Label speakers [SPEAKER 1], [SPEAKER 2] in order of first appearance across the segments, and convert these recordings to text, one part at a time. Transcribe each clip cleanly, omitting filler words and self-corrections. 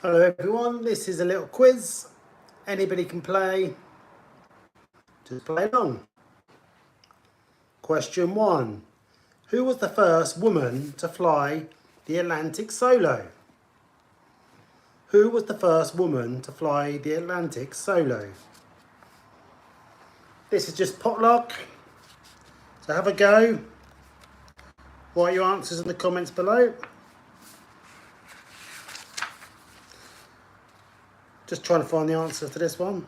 [SPEAKER 1] Hello everyone, this is a little quiz. Anybody can play. Just play along. Question 1. Who was the first woman to fly the Atlantic solo? Who was the first woman to fly the Atlantic solo? This is just potluck. So have a go. Write your answers in the comments below. Just trying to find the answer to this one.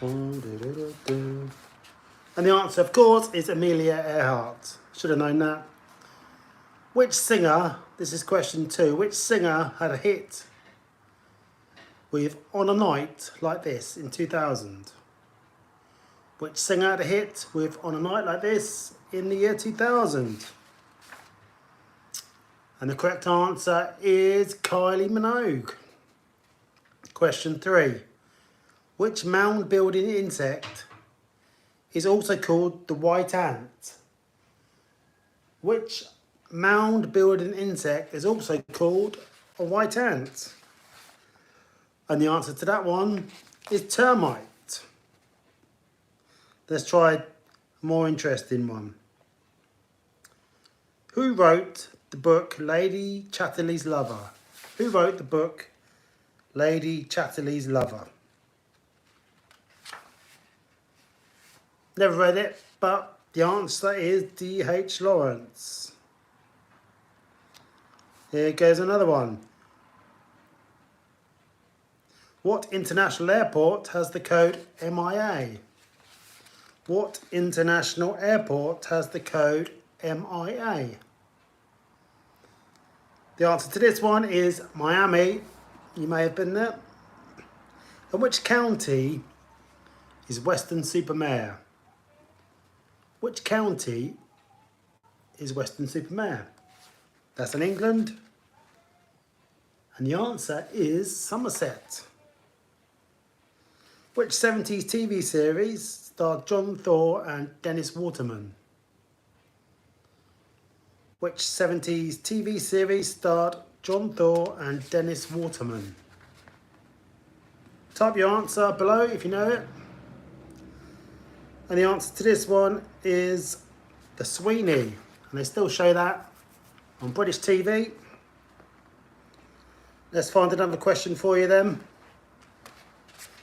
[SPEAKER 1] And the answer, of course, is Amelia Earhart. Should have known that. Which singer, this is question 2, which singer had a hit with On a Night Like This in 2000? Which singer had a hit with On a Night Like This in the year 2000? And the correct answer is Kylie Minogue. Question 3. Which mound building insect is also called the white ant? Which mound building insect is also called a white ant? And the answer to that one is termite. Let's try a more interesting one. Who wrote the book Lady Chatterley's Lover? Who wrote the book Lady Chatterley's Lover? Never read it, but the answer is D.H. Lawrence. Here goes another one. What international airport has the code MIA? What international airport has the code MIA? The answer to this one is Miami. You may have been there. And which county is Weston-super-Mare? Which county is Weston-super-Mare? That's in England. And the answer is Somerset. Which 70s TV series starred John Thaw and Dennis Waterman? Which 70s TV series starred John Thaw and Dennis Waterman? Type your answer below if you know it. And the answer to this one is The Sweeney. And they still show that on British TV. Let's find another question for you then.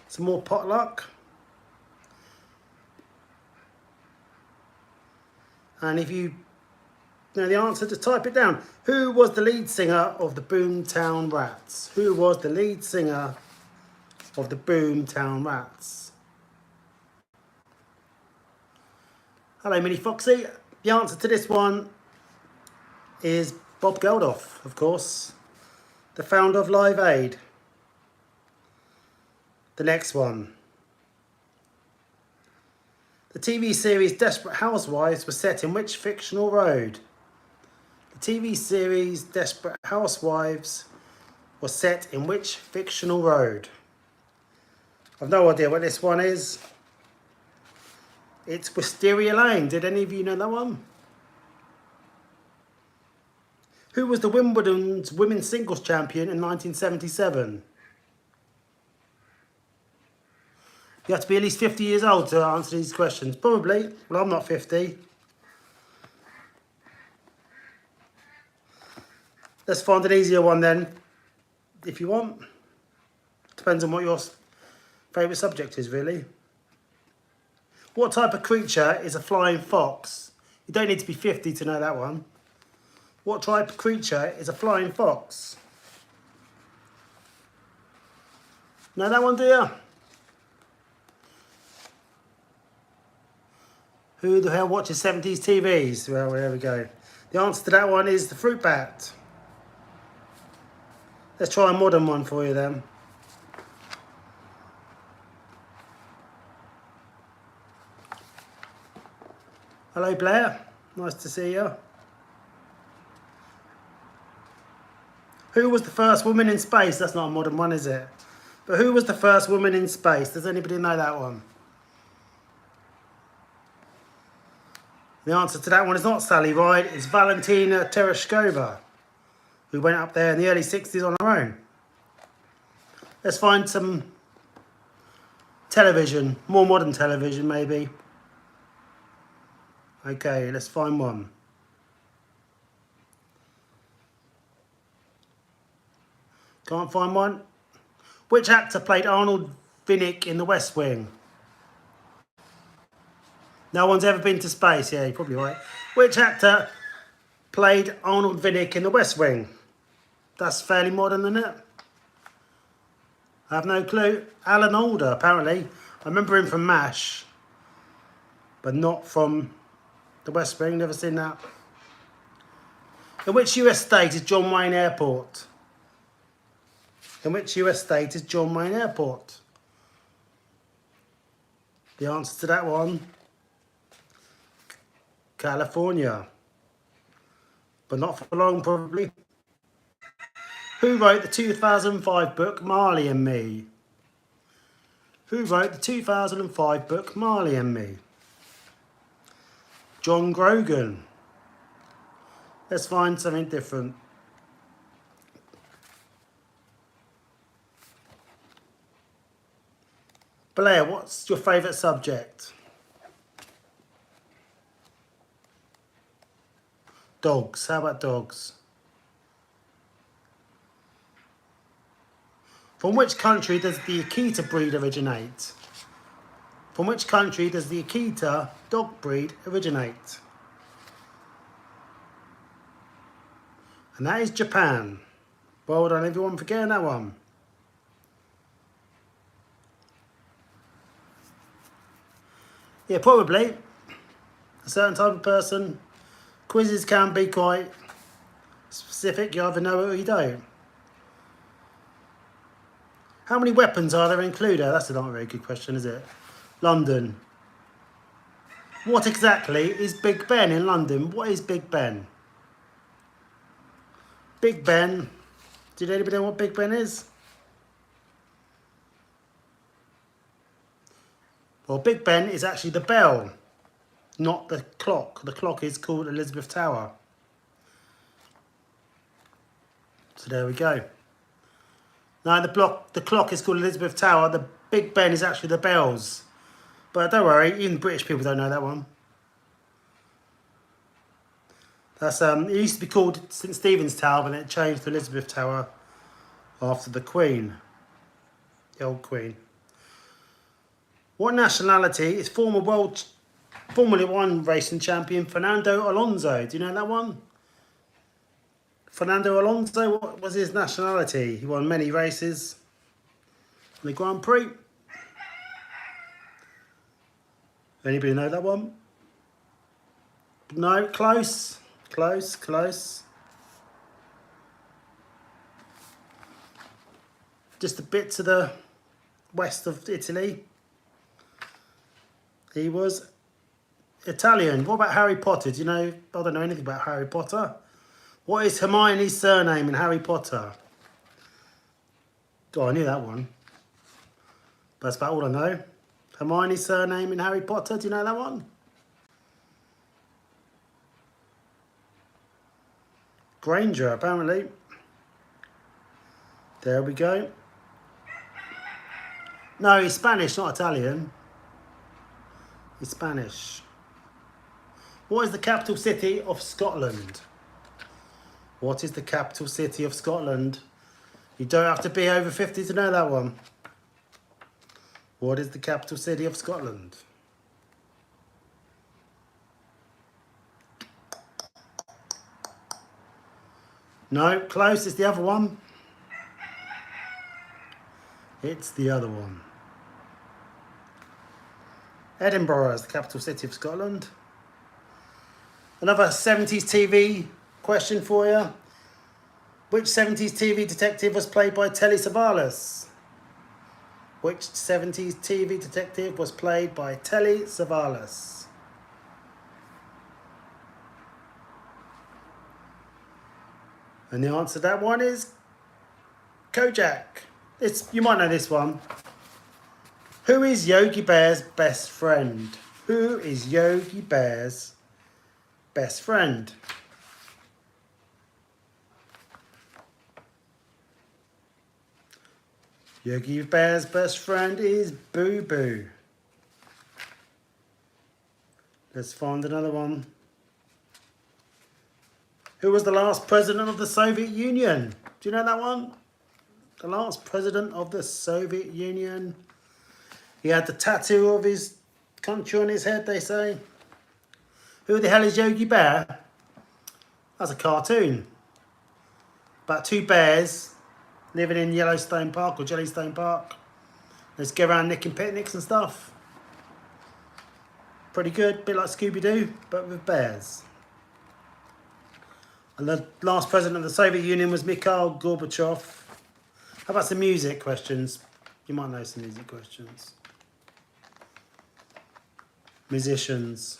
[SPEAKER 1] Some more potluck. And if you know the answer, just type it down. Who was the lead singer of the Boomtown Rats? Who was the lead singer of the Boomtown Rats? Hello, Mini Foxy. The answer to this one is Bob Geldof, of course, the founder of Live Aid. The next one. The TV series Desperate Housewives was set in which fictional road? The TV series Desperate Housewives was set in which fictional road? I've no idea what this one is. It's Wisteria Lane. Did any of you know that one? Who was the Wimbledon's women's singles champion in 1977? You have to be at least 50 years old to answer these questions. Probably. Well, I'm not 50. Let's find an easier one then, if you want. Depends on what your favourite subject is, really. What type of creature is a flying fox? You don't need to be 50 to know that one. What type of creature is a flying fox? Know that one, do you? Who the hell watches 70s TVs? Well, there we go. The answer to that one is the fruit bat. Let's try a modern one for you then. Hello, Blair. Nice to see you. Who was the first woman in space? That's not a modern one, is it? But who was the first woman in space? Does anybody know that one? The answer to that one is not Sally Ride, it's Valentina Tereshkova, who went up there in the early 60s on her own. Let's find some television, more modern television maybe. Okay, let's find one. Can't find one. Which actor played Arnold Vinnick in The West Wing? No one's ever been to space. Yeah, you're probably right. Which actor played Arnold Vinnick in The West Wing? That's fairly modern, isn't it? I have no clue. Alan Alda, apparently. I remember him from MASH, but not from The West Wing. Never seen that. In which US state is John Wayne Airport? In which US state is John Wayne Airport? The answer to that one, California. But not for long, probably. Who wrote the 2005 book Marley and Me? Who wrote the 2005 book Marley and Me? John Grogan. Let's find something different. Blair, what's your favourite subject? Dogs. How about dogs? From which country does the Akita breed originate? From which country does the Akita dog breed originate? And that is Japan. Well done everyone for getting that one. Yeah, probably. A certain type of person. Quizzes can be quite specific. You either know it or you don't. How many weapons are there in Cluedo? That's not a very good question, is it? London. What exactly is Big Ben in London? What is Big Ben? Big Ben. Did anybody know what Big Ben is? Well, Big Ben is actually the bell, not the clock. The clock is called Elizabeth Tower. So there we go. Now the clock is called Elizabeth Tower. The Big Ben is actually the bells. But don't worry, even British people don't know that one. That's it used to be called St Stephen's Tower, but it changed to Elizabeth Tower after the Queen, the old Queen. What nationality is former world Formula One racing champion Fernando Alonso? Do you know that one? Fernando Alonso, what was his nationality? He won many races in the Grand Prix. Anybody know that one? No, close. Close, close. Just a bit to the west of Italy. He was Italian. What about Harry Potter? Do you know? I don't know anything about Harry Potter. What is Hermione's surname in Harry Potter? Oh, I knew that one. But that's about all I know. Hermione's surname in Harry Potter. Do you know that one? Granger, apparently. There we go. No, he's Spanish, not Italian. He's Spanish. What is the capital city of Scotland? What is the capital city of Scotland? You don't have to be over 50 to know that one. What is the capital city of Scotland? No, close. It's the other one. It's the other one. Edinburgh is the capital city of Scotland. Another 70s TV question for you. Which 70s TV detective was played by Telly Savalas? Which 70s TV detective was played by Telly Savalas? And the answer to that one is Kojak. You might know this one. Who is Yogi Bear's best friend? Who is Yogi Bear's best friend? Yogi Bear's best friend is Boo Boo. Let's find another one. Who was the last president of the Soviet Union? Do you know that one? The last president of the Soviet Union. He had the tattoo of his country on his head, they say. Who the hell is Yogi Bear? That's a cartoon. About two bears living in Yellowstone Park or Jellystone Park. Let's go around nicking picnics and stuff. Pretty good, bit like Scooby-Doo, but with bears. And the last president of the Soviet Union was Mikhail Gorbachev. How about some music questions? You might know some music questions. Musicians.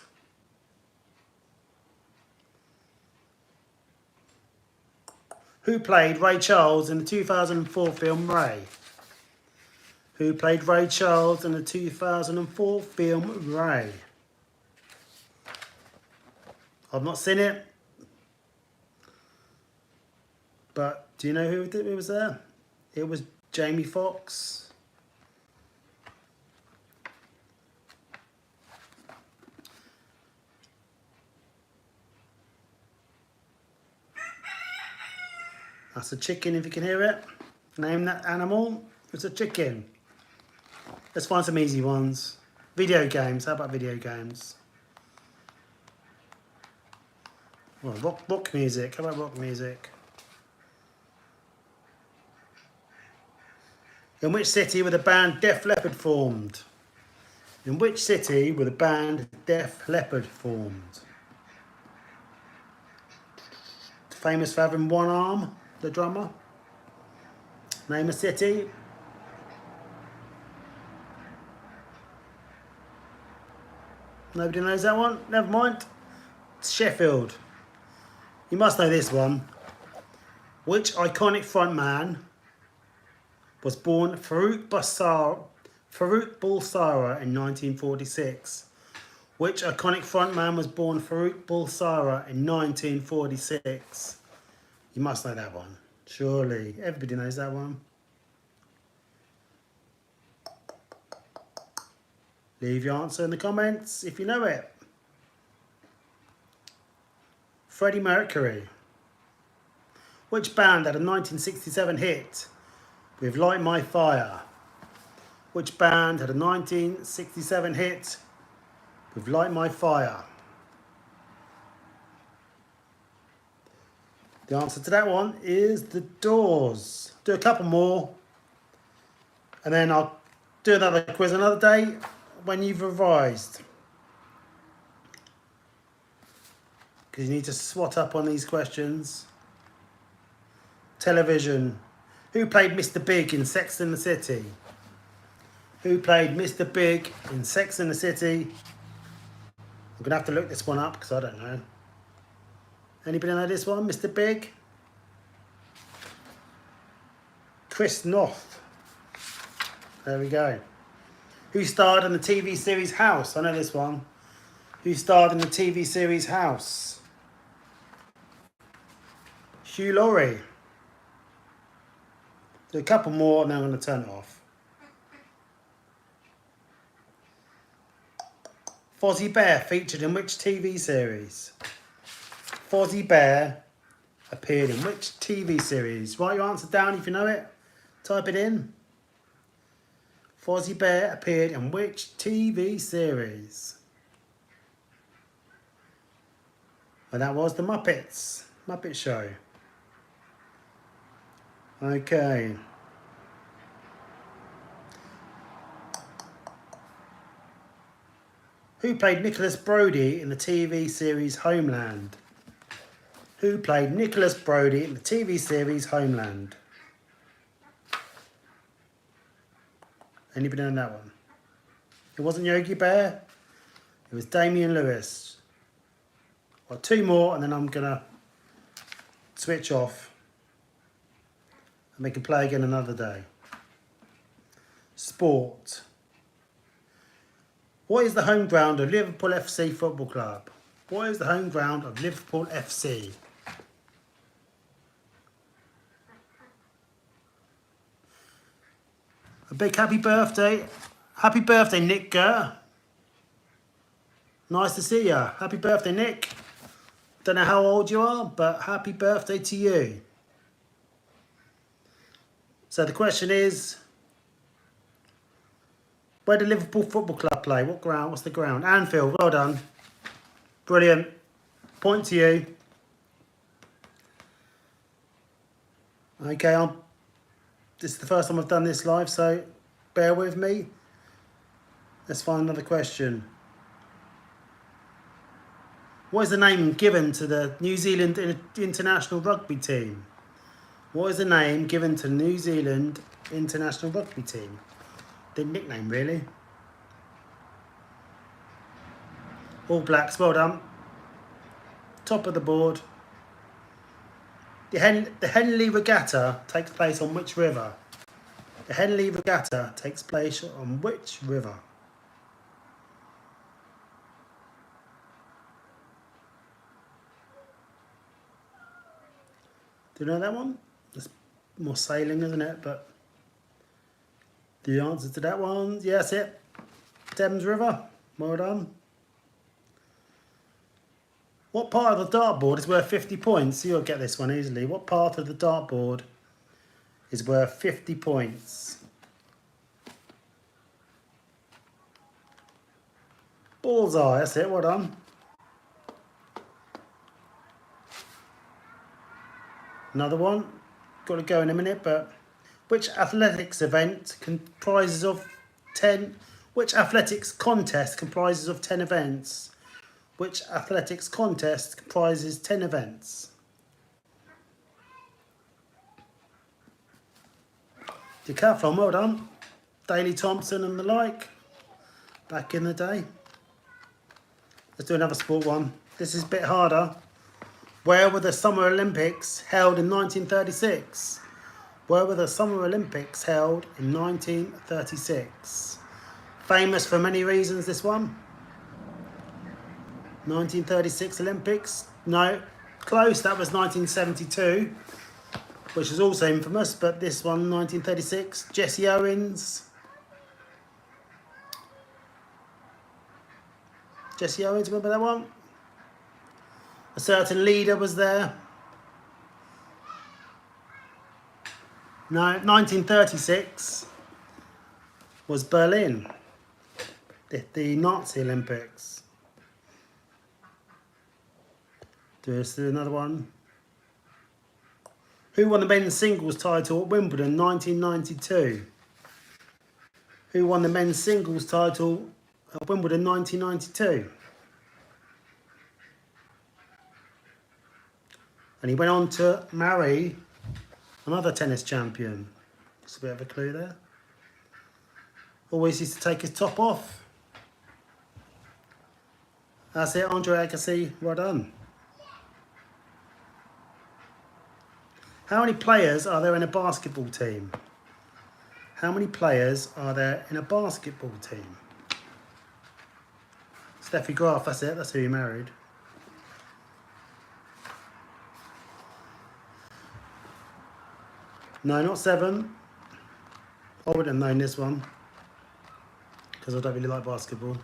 [SPEAKER 1] Who played Ray Charles in the 2004 film Ray? Who played Ray Charles in the 2004 film Ray? I've not seen it. But do you know who was there? It was Jamie Foxx. That's a chicken if you can hear it. Name that animal. It's a chicken. Let's find some easy ones. Video games. How about video games? Well, rock music. How about rock music? In which city were the band Def Leppard formed? In which city were the band Def Leppard formed? Famous for having one arm, the drummer. Name a city. Nobody knows that one? Never mind. It's Sheffield. You must know this one. Which iconic frontman was born Farrokh Bulsara in 1946? Which iconic frontman was born Farrokh Bulsara in 1946? You must know that one. Surely. Everybody knows that one. Leave your answer in the comments if you know it. Freddie Mercury. Which band had a 1967 hit with Light My Fire? Which band had a 1967 hit with Light My Fire? The answer to that one is The Doors. Do a couple more and then I'll do another quiz another day when you've revised. Because you need to swat up on these questions. Television. Who played Mr. Big in Sex and the City? Who played Mr. Big in Sex and the City? I'm going to have to look this one up because I don't know. Anybody know this one? Mr. Big? Chris Noth. There we go. Who starred in the TV series House? I know this one. Who starred in the TV series House? Hugh Laurie. Do a couple more and then I'm going to turn it off. Fozzie Bear featured in which TV series? Fozzie Bear appeared in which TV series? Write your answer down if you know it. Type it in. Fozzie Bear appeared in which TV series? And that was The Muppets. Muppet Show. Okay. Who played Nicholas Brody in the TV series Homeland? Who played Nicholas Brody in the TV series Homeland? Anybody know that one? It wasn't Yogi Bear. It was Damian Lewis. Well, two more and then I'm going to switch off. And we can play again another day. Sport. What is the home ground of Liverpool FC Football Club? What is the home ground of Liverpool FC? A big happy birthday. Happy birthday, Nick Gurr. Nice to see you. Happy birthday, Nick. Don't know how old you are, but happy birthday to you. So the question is, where did Liverpool Football Club play? What ground? What's the ground? Anfield. Well done. Brilliant. Point to you. Okay, this is the first time I've done this live, so bear with me. Let's find another question. What is the name given to the New Zealand international rugby team? What is the name given to the New Zealand international rugby team? The nickname, really. All Blacks, well done. Top of the board. The Henley Regatta takes place on which river? The Henley Regatta takes place on which river? Do you know that one? It's more sailing, isn't it? But the answer to that one, yes, it. Thames River. Well done. What part of the dartboard is worth 50 points? You'll get this one easily. What part of the dartboard is worth 50 points? Bullseye, that's it, well done. Another one, got to go in a minute, but which athletics event comprises of 10, which athletics contest comprises of 10 events? Which athletics contest comprises 10 events? Decathlon, well done. Daley Thompson and the like, back in the day. Let's do another sport one. This is a bit harder. Where were the Summer Olympics held in 1936? Where were the Summer Olympics held in 1936? Famous for many reasons, this one. 1936 Olympics? No, close, that was 1972, which is also infamous, but this one, 1936, Jesse Owens. Jesse Owens, remember that one? A certain leader was there. No, 1936 was Berlin, the Nazi Olympics. Let's do another one. Who won the men's singles title at Wimbledon 1992? Who won the men's singles title at Wimbledon 1992? And he went on to marry another tennis champion. Just a bit of a clue there. Always used to take his top off. That's it, Andre Agassi, well done. How many players are there in a basketball team? How many players are there in a basketball team? Steffi Graf, that's it, that's who he married. No, not 7. I wouldn't have known this one because I don't really like basketball.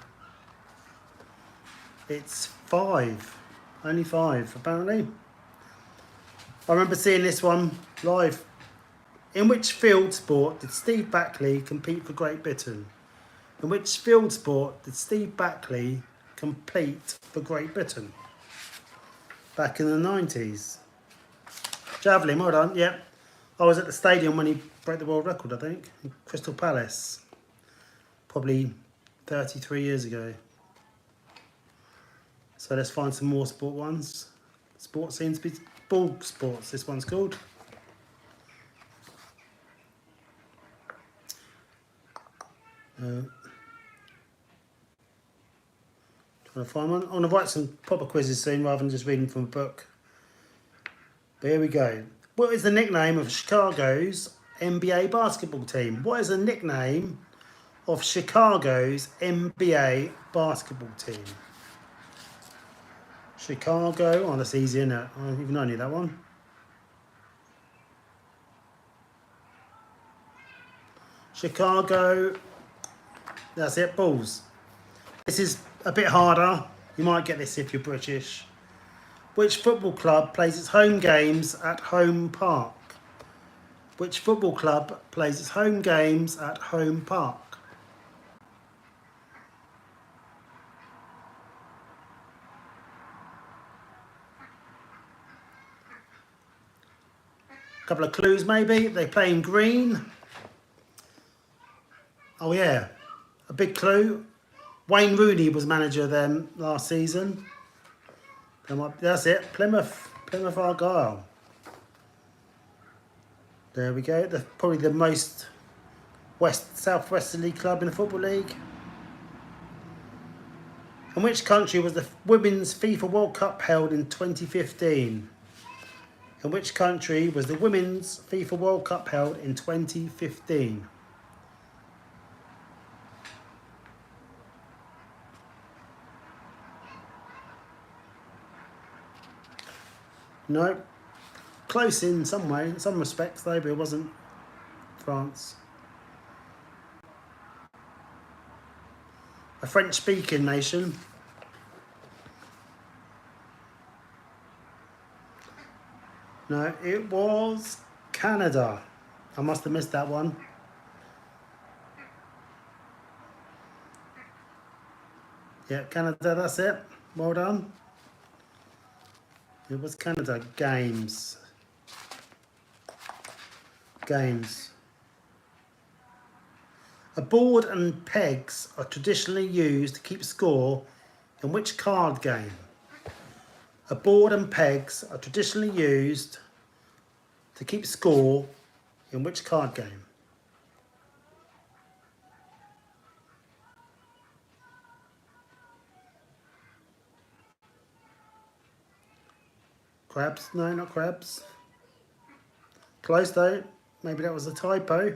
[SPEAKER 1] It's 5. Only 5, apparently. I remember seeing this one live. In which field sport did Steve Backley compete for Great Britain? In which field sport did Steve Backley compete for Great Britain? Back in the 90s. Javelin, well done, yep. I was at the stadium when he broke the world record, I think, in Crystal Palace. Probably 33 years ago. So let's find some more sport ones. Sport seems to be ball sports, this one's called. Trying to find one. I'm going to write some proper quizzes soon rather than just reading from a book. But here we go. What is the nickname of Chicago's NBA basketball team? What is the nickname of Chicago's NBA basketball team? Chicago. Oh, that's easy, isn't it? Even I knew that one. Chicago. That's it, Bulls. This is a bit harder. You might get this if you're British. Which football club plays its home games at Home Park? Which football club plays its home games at Home Park? A couple of clues maybe. They play in green. Oh yeah, a big clue. Wayne Rooney was manager of them last season. That's it, Plymouth Argyle. There we go. Probably the most southwesterly club in the Football League. In which country was the Women's FIFA World Cup held in 2015? In which country was the Women's FIFA World Cup held in 2015? No. Close in some way, in some respects though, but it wasn't France. A French-speaking nation. No, it was Canada. I must have missed that one. Yeah, Canada, that's it. Well done. It was Canada. Games. A board and pegs are traditionally used to keep score in which card game? A board and pegs are traditionally used to keep score in which card game? Crabs? No, not crabs. Close though. Maybe that was a typo.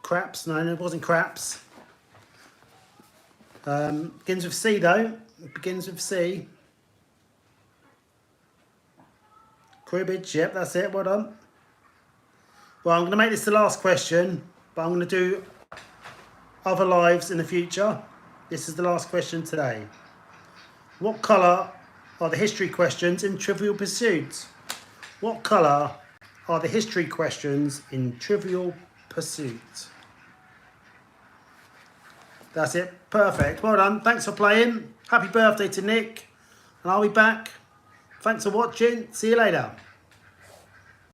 [SPEAKER 1] Craps? No, it wasn't craps. Begins with C though. It begins with C. Cribbage, yep, that's it. Well done. Well, I'm going to make this the last question, but I'm going to do other lives in the future. This is the last question today. What colour are the history questions in Trivial Pursuit? What colour are the history questions in Trivial Pursuit? That's it. Perfect. Well done. Thanks for playing. Happy birthday to Nick. And I'll be back. Thanks for watching. See you later.